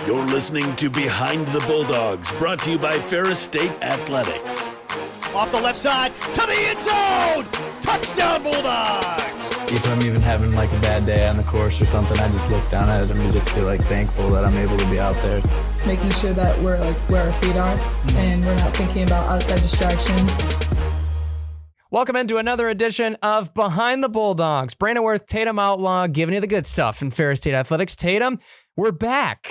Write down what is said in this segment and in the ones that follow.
You're listening to Behind the Bulldogs, brought to you by Ferris State Athletics. Off the left side, to the end zone! Touchdown, Bulldogs! If I'm even having like a bad day on the course or something, I just look down at it and just feel like thankful that I'm able to be out there. Making sure that we're like where our feet are and we're not thinking about outside distractions. Welcome into another edition of Behind the Bulldogs. Brandon Worth, Tatum Outlaw, giving you the good stuff in Ferris State Athletics. Tatum, we're back.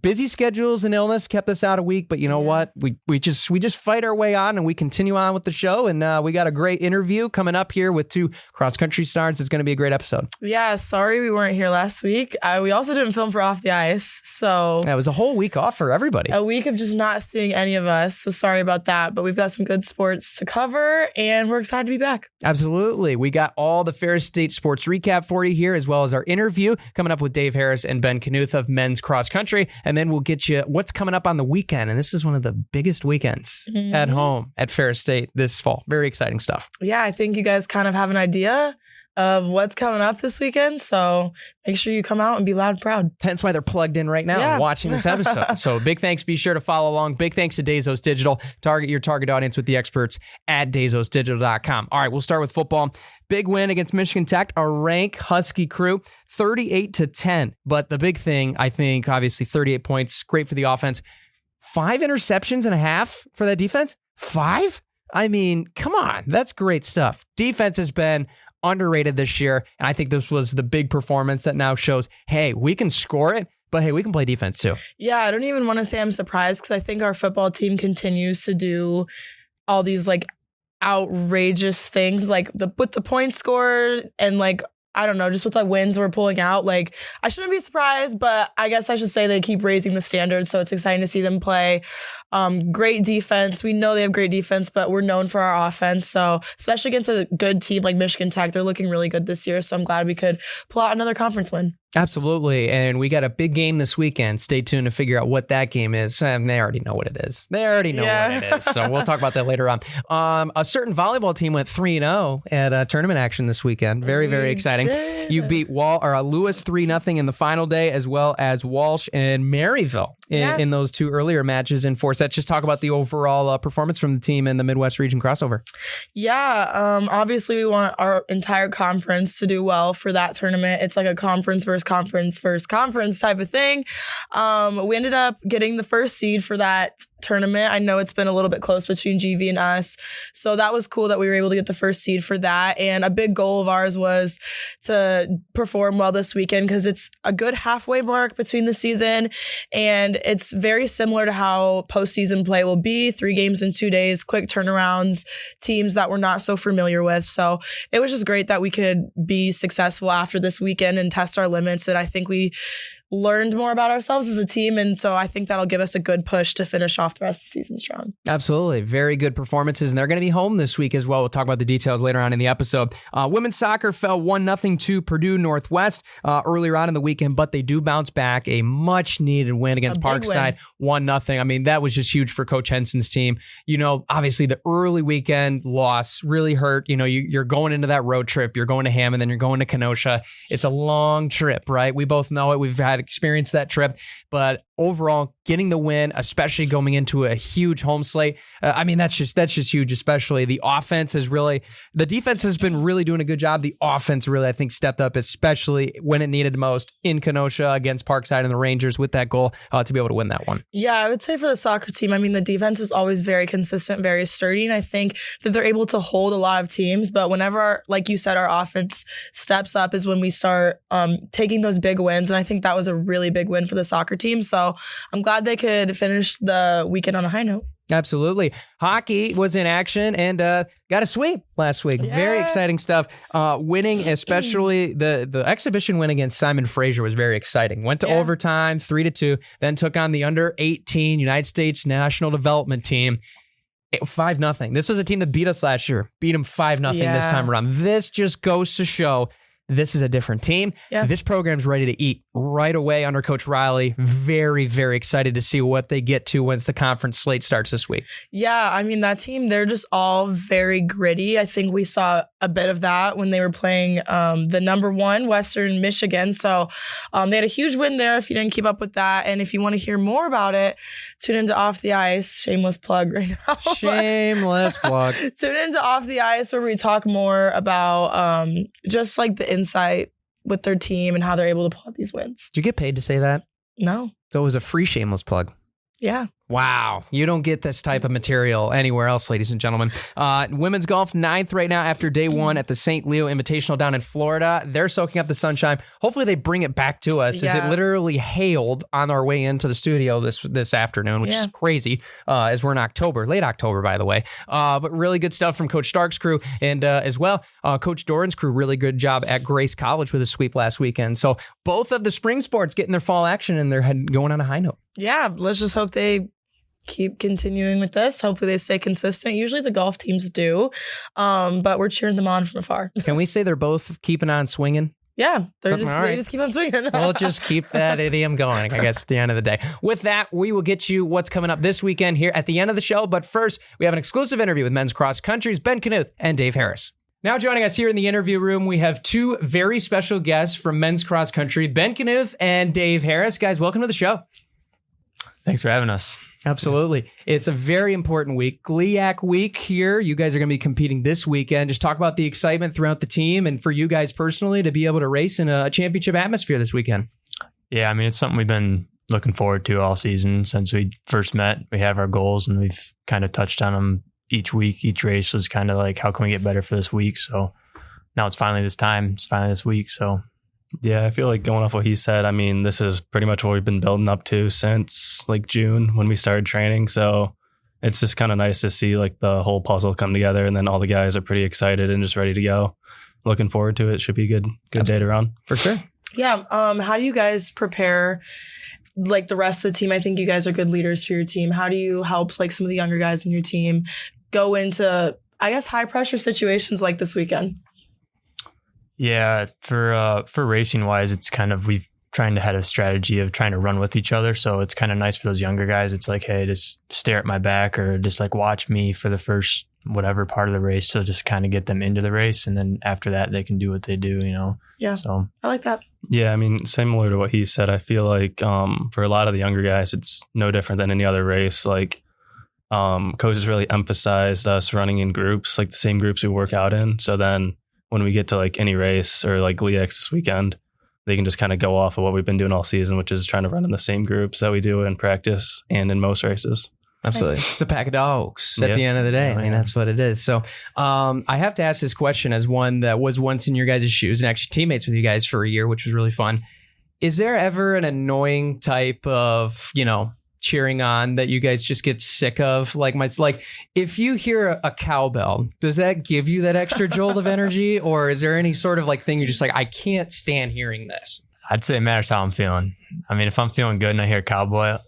Busy schedules and illness kept us out a week, but you know what? We just fight our way on and we continue on with the show. And we got a great interview coming up here with two cross-country stars. It's going to be a great episode. Yeah, sorry we weren't here last week. We also didn't film for Off the Ice, so it was a whole week off for everybody. A week of just not seeing any of us, so sorry about that. But we've got some good sports to cover, and we're excited to be back. Absolutely. We got all the Ferris State sports recap for you here, as well as our interview coming up with Dave Harris and Ben Knuth of men's cross country. And then we'll get you what's coming up on the weekend. And this is one of the biggest weekends at home at Ferris State this fall. Very exciting stuff. Yeah, I think you guys kind of have an idea of what's coming up this weekend. So make sure you come out and be loud and proud. Hence why they're plugged in right now and watching this episode. So big thanks. Be sure to follow along. Big thanks to Dazos Digital. Target your target audience with the experts at DazosDigital.com. All right, we'll start with football. Big win against Michigan Tech, a rank Husky crew, 38-10. But the big thing, I think, obviously 38 points, great for the offense. 5 interceptions and a half for that defense? 5? I mean, come on. That's great stuff. Defense has been underrated this year, and I think this was the big performance that now shows, hey, we can score it, but hey, we can play defense too. Yeah, I don't even want to say I'm surprised because I think our football team continues to do all these like outrageous things, like with the point score and like, I don't know, just with like wins we're pulling out. Like, I shouldn't be surprised, but I guess I should say they keep raising the standards. So it's exciting to see them play. Great defense. We know they have great defense, but we're known for our offense. So especially against a good team like Michigan Tech, they're looking really good this year. So I'm glad we could pull out another conference win. Absolutely. And we got a big game this weekend. Stay tuned to figure out what that game is. They already know what it is. They already know what it is. So we'll talk about that later on. A certain volleyball team went 3-0 at tournament action this weekend. Very, very exciting. You beat Lewis 3-0 in the final day, as well as Walsh and Maryville in those two earlier matches in 4 sets. Just talk about the overall performance from the team in the Midwest region crossover. Yeah. Obviously, we want our entire conference to do well for that tournament. It's like a conference versus conference type of thing. We ended up getting the first seed for that tournament. I know it's been a little bit close between GV and us. So that was cool that we were able to get the first seed for that. And a big goal of ours was to perform well this weekend because it's a good halfway mark between the season. And it's very similar to how postseason play will be. 3 games in 2 days, quick turnarounds, teams that we're not so familiar with. So it was just great that we could be successful after this weekend and test our limits. And I think we learned more about ourselves as a team. And so I think that'll give us a good push to finish off the rest of the season strong. Absolutely. Very good performances. And they're going to be home this week as well. We'll talk about the details later on in the episode. Women's soccer fell 1-0 to Purdue Northwest earlier on in the weekend, but they do bounce back. A much needed win against Parkside. 1-0. I mean, that was just huge for Coach Henson's team. You know, obviously the early weekend loss really hurt. You know, you're going into that road trip. You're going to Hammond, then you're going to Kenosha. It's a long trip, right? We both know it. We've had experienced that trip, but overall getting the win, especially going into a huge home slate. I mean, that's just huge, especially the offense the defense has been really doing a good job. The offense really, I think, stepped up, especially when it needed most in Kenosha against Parkside and the Rangers with that goal to be able to win that one. Yeah, I would say for the soccer team, I mean, the defense is always very consistent, very sturdy. And I think that they're able to hold a lot of teams. But whenever, like you said, our offense steps up is when we start taking those big wins. And I think that was a really big win for the soccer team. So I'm glad they could finish the weekend on a high note. Absolutely. Hockey was in action and got a sweep last week. Yeah. Very exciting stuff. Winning, especially the exhibition win against Simon Fraser was very exciting. Went to overtime, 3-2, then took on the under-18 United States National Development Team. 5-0. This was a team that beat us last year. Beat them 5-0 this time around. This just goes to show This is a different team. Yeah. This program's ready to eat right away under Coach Riley. Very, very excited to see what they get to once the conference slate starts this week. Yeah, I mean, that team, they're just all very gritty. I think we saw a bit of that when they were playing the number 1 Western Michigan. So they had a huge win there if you didn't keep up with that. And if you want to hear more about it, tune into Off the Ice. Shameless plug right now. Shameless plug. Tune into Off the Ice where we talk more about just like the insight with their team and how they're able to pull out these wins. Did you get paid to say that? No. So it was a free shameless plug. Yeah. Wow. You don't get this type of material anywhere else, ladies and gentlemen. Women's golf 9th right now after day 1 at the St. Leo Invitational down in Florida. They're soaking up the sunshine. Hopefully they bring it back to us as it literally hailed on our way into the studio this afternoon, which is crazy as we're in October, late October, by the way. But really good stuff from Coach Stark's crew and as well, Coach Doran's crew, really good job at Grace College with a sweep last weekend. So both of the spring sports getting their fall action and they're going on a high note. Yeah, let's just hope they keep continuing with this. Hopefully they stay consistent. Usually the golf teams do, but we're cheering them on from afar. Can we say they're both keeping on swinging? Yeah, they just keep on swinging. We'll just keep that idiom going, I guess, at the end of the day. With that, we will get you what's coming up this weekend here at the end of the show. But first, we have an exclusive interview with men's cross country's Ben Knuth and Dave Harris. Now joining us here in the interview room, we have 2 very special guests from men's cross country, Ben Knuth and Dave Harris. Guys, welcome to the show. Thanks for having us. Absolutely. It's a very important week. GLIAC week here. You guys are going to be competing this weekend. Just talk about the excitement throughout the team and for you guys personally to be able to race in a championship atmosphere this weekend. Yeah, I mean, it's something we've been looking forward to all season since we first met. We have our goals and we've kind of touched on them each week. Each race was kind of like, how can we get better for this week? So now it's finally this time. It's finally this week. So yeah, I feel like going off what he said, I mean, this is pretty much what we've been building up to since like June when we started training. So it's just kind of nice to see like the whole puzzle come together and then all the guys are pretty excited and just ready to go. Looking forward to it. Should be a good day to run. For sure. Yeah. How do you guys prepare like the rest of the team? I think you guys are good leaders for your team. How do you help like some of the younger guys in your team go into, I guess, high pressure situations like this weekend? Yeah, for racing wise, it's kind of we've trying to have a strategy of trying to run with each other. So it's kind of nice for those younger guys. It's like, hey, just stare at my back or just like watch me for the first whatever part of the race. So just kind of get them into the race, and then after that, they can do what they do. You know. Yeah. So I like that. Yeah, I mean, similar to what he said, I feel like for a lot of the younger guys, it's no different than any other race. Like coaches really emphasized us running in groups, like the same groups we work out in. So then when we get to like any race or like GLIAC this weekend, they can just kind of go off of what we've been doing all season, which is trying to run in the same groups that we do in practice and in most races. Absolutely. Nice. It's a pack of dogs at the end of the day. I mean, that's what it is. So I have to ask this question as one that was once in your guys' shoes and actually teammates with you guys for a year, which was really fun. Is there ever an annoying type of, cheering on that you guys just get sick of? Like if you hear a cowbell, does that give you that extra jolt of energy, or is there any sort of like thing you're just like, I can't stand hearing this? I'd say it matters how I'm feeling. I mean, if I'm feeling good and I hear cowbell,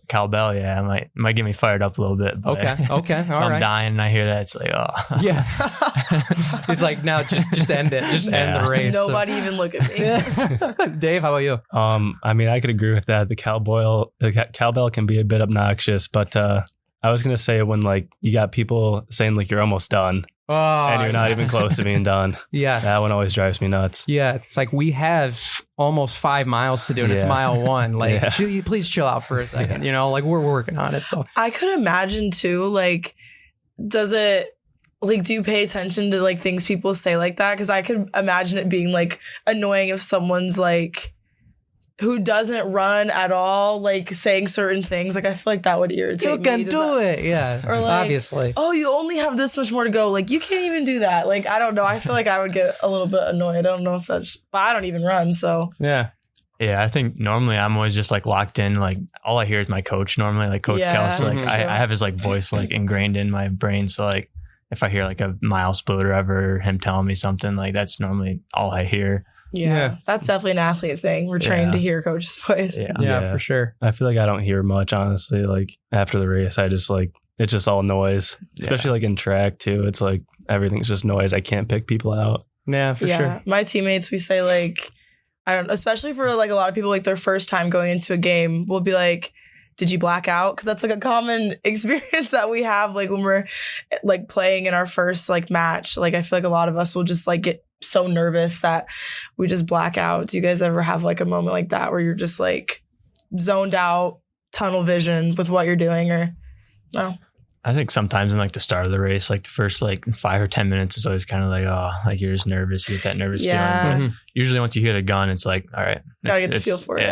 yeah, it might get me fired up a little bit. But Okay. if I'm dying and I hear that, it's like, oh. Yeah. It's like, no, just end it. Just end the race. Nobody even look at me. Dave, how about you? I mean, I could agree with that. The cowbell can be a bit obnoxious, but I was going to say when like you got people saying like you're almost done. Oh, And you're not even close to being done. Yes. That one always drives me nuts. Yeah. It's like we have almost 5 miles to do and it's mile 1. Like, please chill out for a second. Like we're working on it. So I could imagine too, like, does it, like, do you pay attention to like things people say like that? Because I could imagine it being like annoying if someone's like, who doesn't run at all, like saying certain things. Like I feel like that would irritate me. you can do it. Yeah. Or like, obviously. Oh, you only have this much more to go. Like you can't even do that. Like, I don't know. I feel like I would get a little bit annoyed. I don't know if that's, but I don't even run. So Yeah. Yeah, I think normally I'm always just like locked in. Like all I hear is my coach normally, like Coach Kelsey. Like I have his like voice like ingrained in my brain. So like if I hear like a mile split or ever, him telling me something, like that's normally all I hear. Yeah, that's definitely an athlete thing. We're trained to hear coach's voice. Yeah, for sure. I feel like I don't hear much, honestly. Like after the race, I just like, it's just all noise, especially like in track too. It's like everything's just noise. I can't pick people out. Yeah, for sure. My teammates, we say like, I don't, especially for like a lot of people, like their first time going into a game, we'll be like, did you black out? Because that's like a common experience that we have, like when we're like playing in our first like match. Like I feel like a lot of us will just like get so nervous that we just black out. Do you guys ever have like a moment like that where you're just like zoned out, tunnel vision with what you're doing, or no? I think sometimes in like the start of the race, like the first like 5 or 10 minutes is always kind of like, oh, like you're just nervous. You get that nervous feeling. But usually once you hear the gun, it's like, all right. Gotta get the feel for it.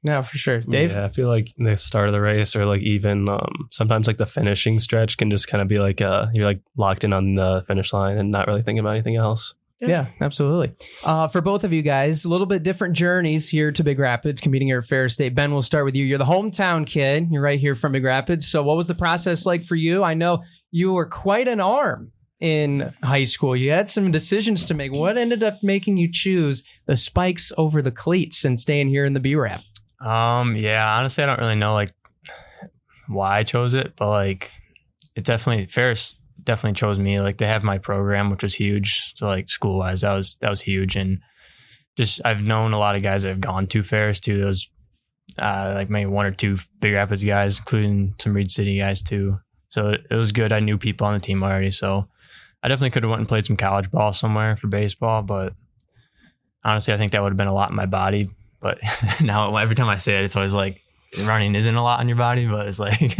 Yeah, for sure. Dave? Yeah, I feel like the start of the race or like even sometimes like the finishing stretch can just kind of be like you're like locked in on the finish line and not really thinking about anything else. Yeah, absolutely. For both of you guys, a little bit different journeys here to Big Rapids, competing here at Ferris State. Ben, we'll start with you. You're the hometown kid. You're right here from Big Rapids. So what was the process like for you? I know you were quite an arm in high school. You had some decisions to make. What ended up making you choose the spikes over the cleats and staying here in the B-Rap? Yeah, honestly, I don't really know like why I chose it, but like it definitely, Ferris definitely chose me. Like they have my program, which was huge. So like school wise, that was huge. And just I've known a lot of guys that have gone to Ferris too. Those like maybe 1 or 2 Big Rapids guys, including some Reed City guys too. So it was good. I knew people on the team already. So I definitely could have went and played some college ball somewhere for baseball. But honestly, I think that would have been a lot in my body. But now every time I say it, it's always like running isn't a lot in your body, but it's like,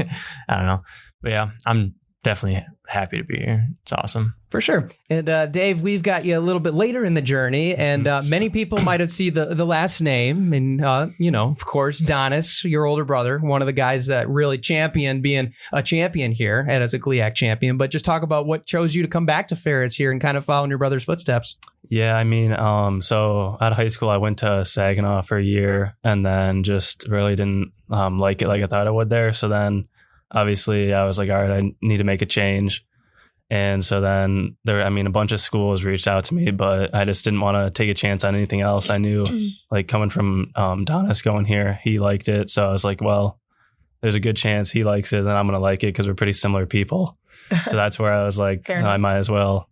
I don't know. But yeah, I'm definitely happy to be here. It's awesome. For sure. And Dave, we've got you a little bit later in the journey, and many people might have seen the last name. And, you know, of course, Donis, your older brother, one of the guys that really championed being a champion here and as a GLIAC champion. But just talk about what chose you to come back to Ferris here and kind of follow in your brother's footsteps. Yeah, I mean, so out of high school, I went to Saginaw for a year and then just really didn't like it like I thought I would there. So then obviously I was like, all right, I need to make a change. And so then a bunch of schools reached out to me, but I just didn't want to take a chance on anything else. I knew like coming from Donis going here, he liked it. So I was like, well, there's a good chance he likes it, then I'm going to like it because we're pretty similar people. So that's where I was like, I might as well.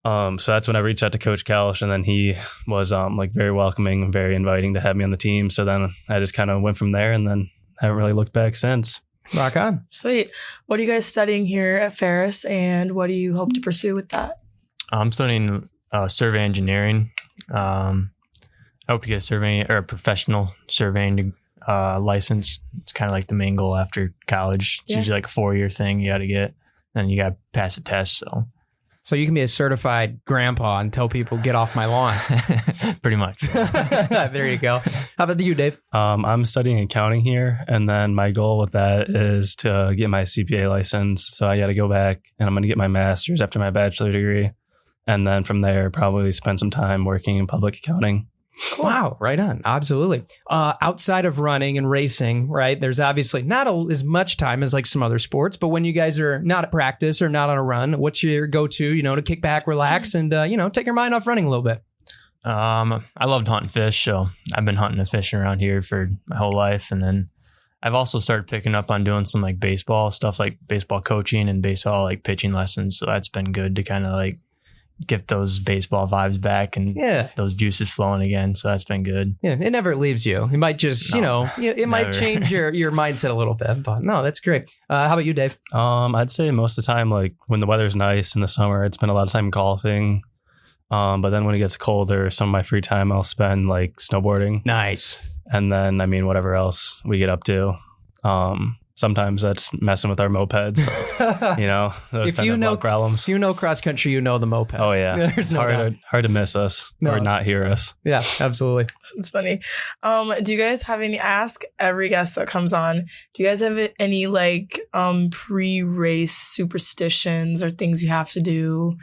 So that's when I reached out to Coach Kelch, and then he was like very welcoming and very inviting to have me on the team. So then I just kind of went from there and then haven't really looked back since. Rock on. Sweet. What are you guys studying here at Ferris, and what do you hope to pursue with that? I'm studying survey engineering. I hope to get a surveying or a professional surveying license. It's kind of like the main goal after college. It's usually like a 4-year thing you got to get, and you got to pass a test. So you can be a certified grandpa and tell people, get off my lawn. Pretty much. There you go. How about you, Dave? I'm studying accounting here. And then my goal with that is to get my CPA license. So I got to go back and I'm going to get my master's after my bachelor degree. And then from there, probably spend some time working in public accounting. Cool. Wow, right on. Absolutely. Outside of running and racing, right, there's obviously not as much time as like some other sports, but when you guys are not at practice or not on a run, what's your go-to, to kick back, relax, and, take your mind off running a little bit? I loved hunting fish, so I've been hunting and fishing around here for my whole life. And then I've also started picking up on doing some like baseball stuff, like baseball coaching and baseball like pitching lessons. So that's been good to kind of like get those baseball vibes back and those juices flowing again. So that's been good. Yeah, it never leaves you. It might just, it might change your mindset a little bit. But no, that's great. How about you, Dave? I'd say most of the time, like when the weather's nice in the summer, I'd spend a lot of time golfing. But then when it gets colder, some of my free time I'll spend like snowboarding. Nice. And then, whatever else we get up to. Sometimes that's messing with our mopeds. Those tend to have problems. If you know cross country, you know the mopeds. Oh, yeah. It's hard to miss us or not hear us. Yeah, absolutely. It's funny. Do you guys have any, ask every guest that comes on, do you guys have any like pre-race superstitions or things you have to do?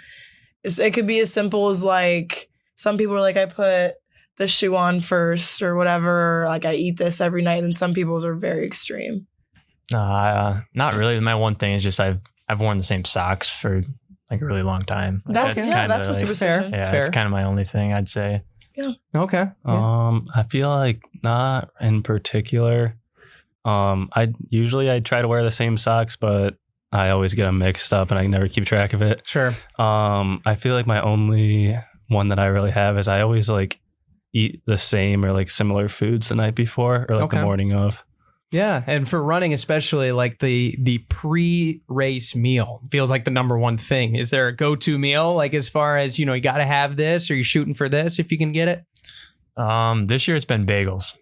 It could be as simple as like, some people are like, I put the shoe on first or whatever, or like I eat this every night, and some people's are very extreme. Not really. My one thing is just I've worn the same socks for like a really long time. Like that's a superstition. Yeah, it's kind of my only thing, I'd say. Yeah. Okay. Yeah. I feel like not in particular. I try to wear the same socks, but I always get them mixed up and I never keep track of it. Sure. I feel like my only one that I really have is I always like eat the same or like similar foods the night before or like the morning of. Yeah, and for running especially, like the pre-race meal feels like the number one thing. Is there a go-to meal, like as far as, you got to have this, or you're shooting for this if you can get it? This year it's been bagels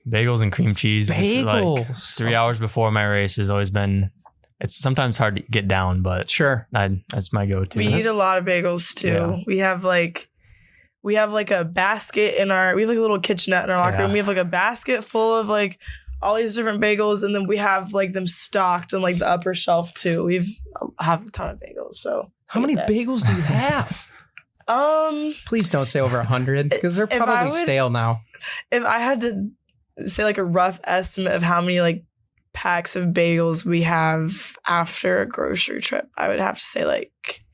and cream cheese. Bagels. Like 3 hours before my race has always been. It's sometimes hard to get down, but sure, that's my go-to. We eat a lot of bagels too. Yeah. We have like a basket we have like a little kitchenette in our locker room. We have like a basket full of like all these different bagels, and then we have like them stocked on like the upper shelf too. We have a ton of bagels. So how many bagels do you have? Please don't say over 100 because they're probably stale now. If I had to say like a rough estimate of how many like packs of bagels we have after a grocery trip, I would have to say like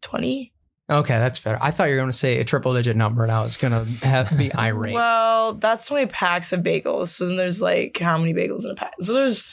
20. Okay, that's fair. I thought you were going to say a triple-digit number, and I was going to have to be irate. Well, that's 20 packs of bagels. So then there's like how many bagels in a pack? So there's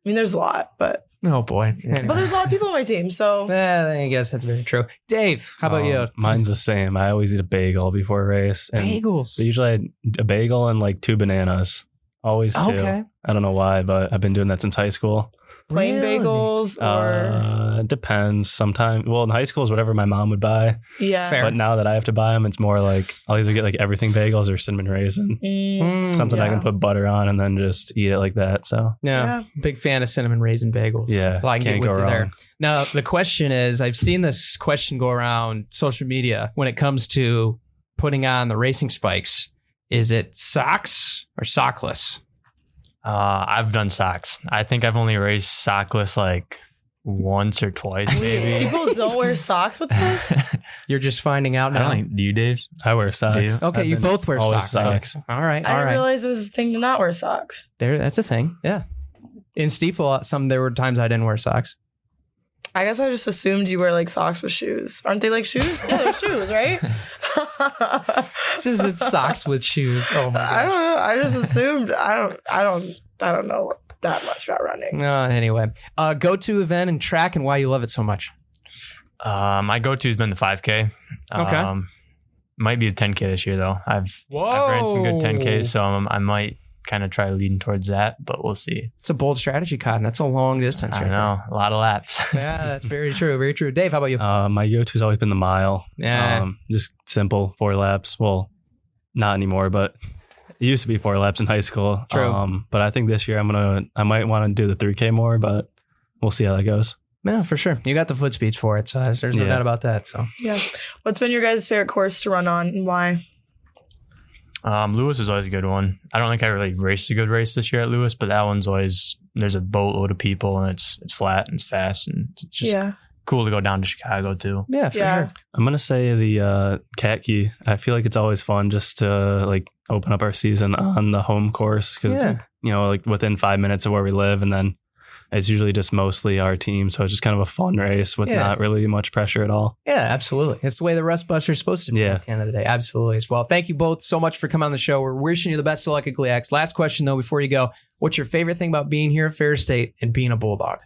a lot, but oh boy. Anyway. But there's a lot of people on my team, so I guess that's very true. Dave, how about you? Mine's the same. I always eat a bagel before a race. And bagels. Usually I had a bagel and like 2 bananas. Always 2. Okay. I don't know why, but I've been doing that since high school. Plain bagels or it depends. Sometimes, well, in high school is whatever my mom would buy. Yeah. Fair. But now that I have to buy them, it's more like I'll either get like everything bagels or cinnamon raisin. Something I can put butter on and then just eat it like that. So yeah. Big fan of cinnamon raisin bagels. Yeah, so I can can't get go with you wrong. there. Now the question is, I've seen this question go around social media when it comes to putting on the racing spikes. Is it socks or sockless? I've done socks. I think I've only raced sockless like once or twice, maybe. People don't wear socks with this? You're just finding out now. Do you, Dave? I wear socks. Okay, you both wear always socks. All right. I didn't realize it was a thing to not wear socks. That's a thing. Yeah. In Steeple, there were times I didn't wear socks. I guess I just assumed you wear like socks with shoes. Aren't they like shoes? Yeah, they're shoes, right? It's socks with shoes. Oh my gosh. I don't know. I just assumed. I don't know that much about running. Anyway, go-to event and track and why you love it so much. My go-to has been the 5K. Okay. Might be a 10K this year though. I've ran some good 10Ks, so I might kind of try leading towards that, but we'll see. It's a bold strategy, Cotton. That's a long distance. I know. A lot of laps. Yeah, that's very true. Very true. Dave, how about you? My go-to has always been the mile. Yeah. Just simple 4 laps. Well, not anymore, but it used to be 4 laps in high school. True. But I think this year I might want to do the 3K more, but we'll see how that goes. Yeah, for sure. You got the foot speeds for it, so there's no doubt about that. So yeah. What's been your guys' favorite course to run on and why? Lewis is always a good one. I don't think I really raced a good race this year at Lewis, but that one's always, there's a boatload of people and it's flat and it's fast and it's just cool to go down to Chicago too. Yeah, for sure. I'm going to say the Cat Key. I feel like it's always fun just to like open up our season on the home course because it's, like within 5 minutes of where we live, and then it's usually just mostly our team. So it's just kind of a fun race with not really much pressure at all. Yeah, absolutely. It's the way the Rust Buster is supposed to be at the end of the day. Absolutely as well. Thank you both so much for coming on the show. We're wishing you the best of luck at GLIAC. Last question, though, before you go. What's your favorite thing about being here at Ferris State and being a Bulldog?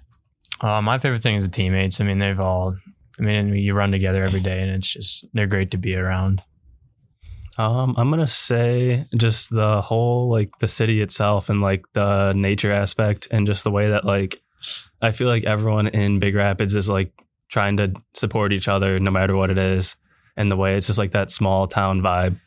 My favorite thing is the teammates. I mean, you run together every day and it's just, they're great to be around. I'm going to say just the whole, like the city itself and like the nature aspect and just the way that like, I feel like everyone in Big Rapids is like trying to support each other no matter what it is. And the way it's just like that small town vibe.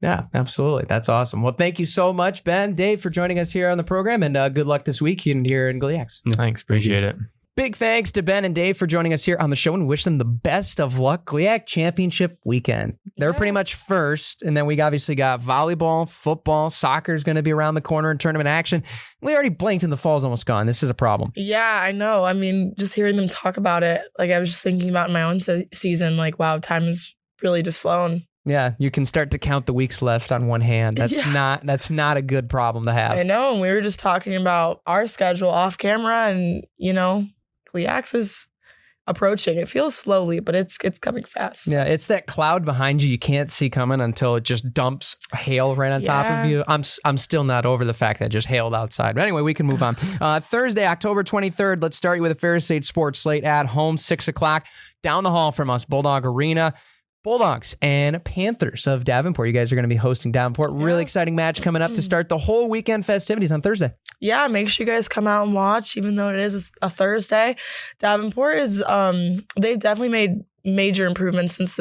Yeah, absolutely. That's awesome. Well, thank you so much, Ben, Dave, for joining us here on the program, and good luck this week here in GLIAC. Thanks. Appreciate it. Big thanks to Ben and Dave for joining us here on the show, and wish them the best of luck GLIAC Championship weekend. They're pretty much first, and then we obviously got volleyball, football, soccer is going to be around the corner in tournament action. We already blinked and the fall's almost gone. This is a problem. Yeah, I know. I mean, just hearing them talk about it, like I was just thinking about my own season, like, wow, time has really just flown. Yeah, you can start to count the weeks left on one hand. That's not a good problem to have. I know, and we were just talking about our schedule off camera, and GLIAC is approaching. It feels slowly, but it's coming fast. Yeah, it's that cloud behind you can't see coming until it just dumps hail right on top of you. I'm still not over the fact that it just hailed outside. But anyway, we can move on. Thursday, October 23rd, let's start you with a Ferris State Sports Slate at home, 6 o'clock, down the hall from us, Bulldog Arena. Bulldogs and Panthers of Davenport. You guys are going to be hosting Davenport. Really exciting match coming up to start the whole weekend festivities on Thursday. Yeah, make sure you guys come out and watch, even though it is a Thursday. Davenport is they've definitely made major improvements since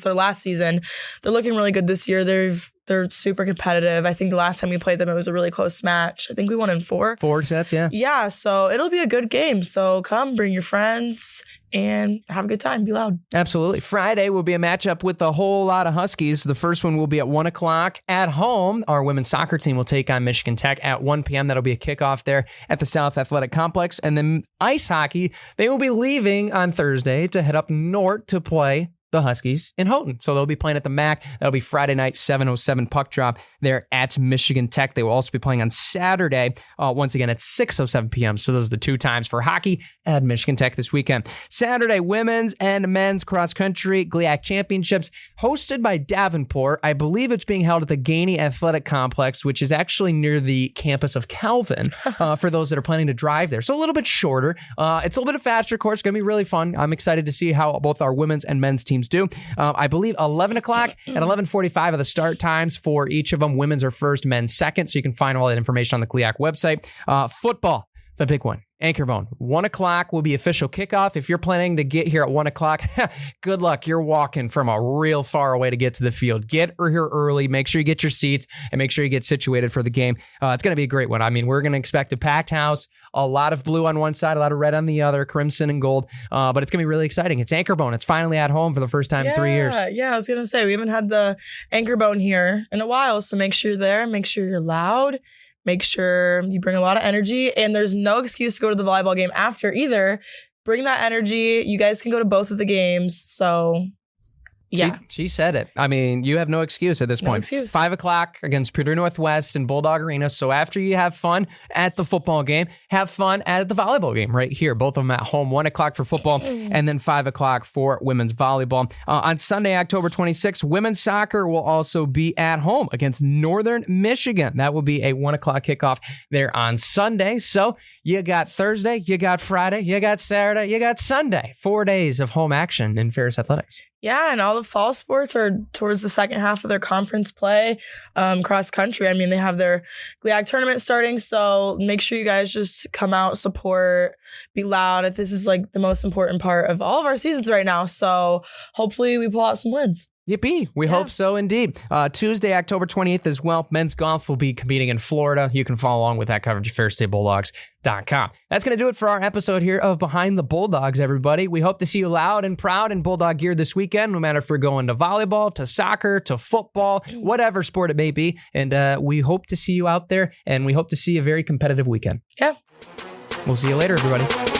their last season. They're looking really good this year. They're super competitive. I think the last time we played them, it was a really close match. I think we won in 4 sets. Yeah. Yeah, so it'll be a good game. So come, bring your friends, and have a good time. Be loud. Absolutely. Friday will be a matchup with a whole lot of Huskies. The first one will be at 1 o'clock at home. Our women's soccer team will take on Michigan Tech at 1 p.m. That'll be a kickoff there at the South Athletic Complex. And then ice hockey, they will be leaving on Thursday to head up north to play the Huskies in Houghton. So they'll be playing at the MAC. That'll be Friday night, 7:07 puck drop there at Michigan Tech. They will also be playing on Saturday, once again at 6:07 p.m. So those are the 2 times for hockey at Michigan Tech this weekend. Saturday, women's and men's cross country GLIAC championships hosted by Davenport. I believe it's being held at the Gainey Athletic Complex, which is actually near the campus of Calvin for those that are planning to drive there. So a little bit shorter. It's a little bit of faster course. It's going to be really fun. I'm excited to see how both our women's and men's teams do. I believe 11 o'clock and 11:45 are the start times for each of them. Women's are first, men's second. So you can find all that information on the GLIAC website. Football, the big one. Anchorbone, 1 o'clock will be official kickoff. If you're planning to get here at 1 o'clock, good luck. You're walking from a real far away to get to the field. Get here early. Make sure you get your seats and make sure you get situated for the game. It's going to be a great one. I mean, we're going to expect a packed house, a lot of blue on one side, a lot of red on the other, crimson and gold. But it's going to be really exciting. It's Anchorbone. It's finally at home for the first time in 3 years. Yeah, I was going to say, we haven't had the Anchorbone here in a while. So make sure you're there. Make sure you're loud. Make sure you bring a lot of energy, and there's no excuse to go to the volleyball game after either. Bring that energy. You guys can go to both of the games. So, yeah. She said it. I mean, you have no excuse at this point. Excuse. 5 o'clock against Purdue Northwest in Bulldog Arena. So after you have fun at the football game, have fun at the volleyball game right here. Both of them at home. 1 o'clock for football and then 5 o'clock for women's volleyball. On Sunday, October 26th, women's soccer will also be at home against Northern Michigan. That will be a 1 o'clock kickoff there on Sunday. So you got Thursday, you got Friday, you got Saturday, you got Sunday. 4 days of home action in Ferris Athletics. Yeah, and all the fall sports are towards the second half of their conference play, cross country. I mean, they have their GLIAC tournament starting, so make sure you guys just come out, support, be loud. This is like the most important part of all of our seasons right now, so hopefully we pull out some wins. Yippee. We hope so indeed. Tuesday, October 28th as well, men's golf will be competing in Florida. You can follow along with that coverage at FerrisStateBulldogs.com. That's going to do it for our episode here of Behind the Bulldogs, everybody. We hope to see you loud and proud in Bulldog gear this weekend, no matter if we're going to volleyball, to soccer, to football, whatever sport it may be. And we hope to see you out there, and we hope to see a very competitive weekend. Yeah. We'll see you later, everybody.